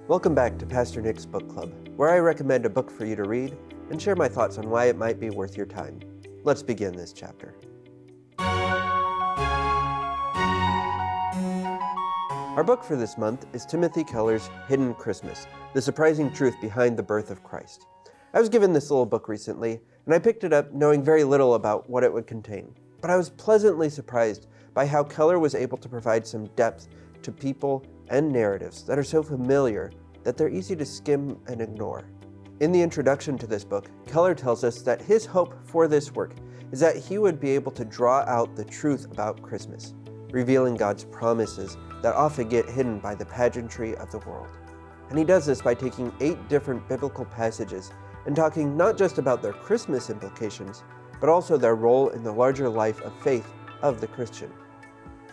Welcome back to Pastor Nick's Book Club, where I recommend a book for you to read and share my thoughts on why it might be worth your time. Let's begin this chapter. Our book for this month is Timothy Keller's Hidden Christmas, The Surprising Truth Behind the Birth of Christ. I was given this little book recently, and I picked it up knowing very little about what it would contain. But I was pleasantly surprised by how Keller was able to provide some depth to people and narratives that are so familiar that they're easy to skim and ignore. In the introduction to this book, Keller tells us that his hope for this work is that he would be able to draw out the truth about Christmas, revealing God's promises that often get hidden by the pageantry of the world. And he does this by taking 8 different biblical passages and talking not just about their Christmas implications, but also their role in the larger life of faith of the Christian.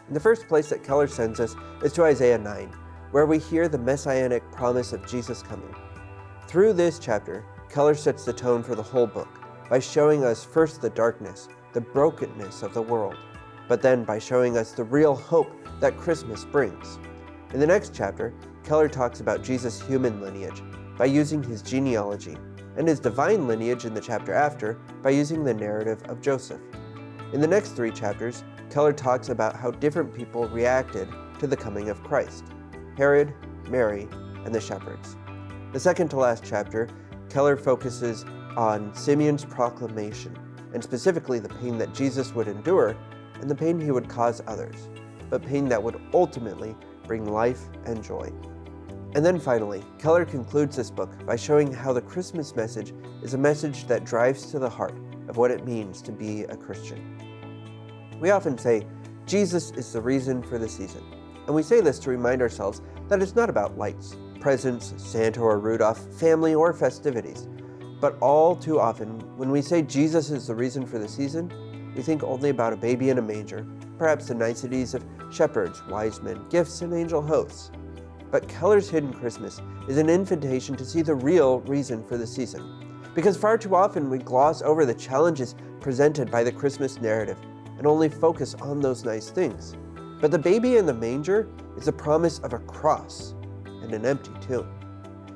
And the first place that Keller sends us is to Isaiah 9, where we hear the messianic promise of Jesus coming. Through this chapter, Keller sets the tone for the whole book by showing us first the darkness, the brokenness of the world, but then by showing us the real hope that Christmas brings. In the next chapter, Keller talks about Jesus' human lineage by using his genealogy, and his divine lineage in the chapter after by using the narrative of Joseph. In the next 3 chapters, Keller talks about how different people reacted to the coming of Christ: Herod, Mary, and the shepherds. The second to last chapter, Keller focuses on Simeon's proclamation, and specifically the pain that Jesus would endure and the pain he would cause others, but pain that would ultimately bring life and joy. And then finally, Keller concludes this book by showing how the Christmas message is a message that drives to the heart of what it means to be a Christian. We often say, Jesus is the reason for the season. And we say this to remind ourselves that it's not about lights, presents, Santa or Rudolph, family or festivities. But all too often, when we say Jesus is the reason for the season, we think only about a baby in a manger, perhaps the niceties of shepherds, wise men, gifts, and angel hosts. But Keller's Hidden Christmas is an invitation to see the real reason for the season. Because far too often we gloss over the challenges presented by the Christmas narrative and only focus on those nice things. But the baby in the manger is the promise of a cross and an empty tomb.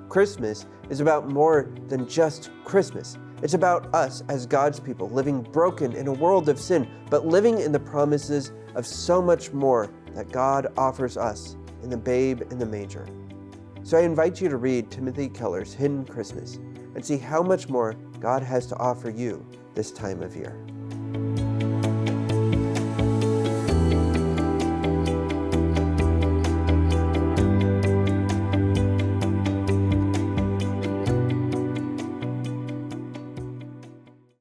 Christmas is about more than just Christmas. It's about us as God's people living broken in a world of sin, but living in the promises of so much more that God offers us in the babe in the manger. So I invite you to read Timothy Keller's Hidden Christmas and see how much more God has to offer you this time of year.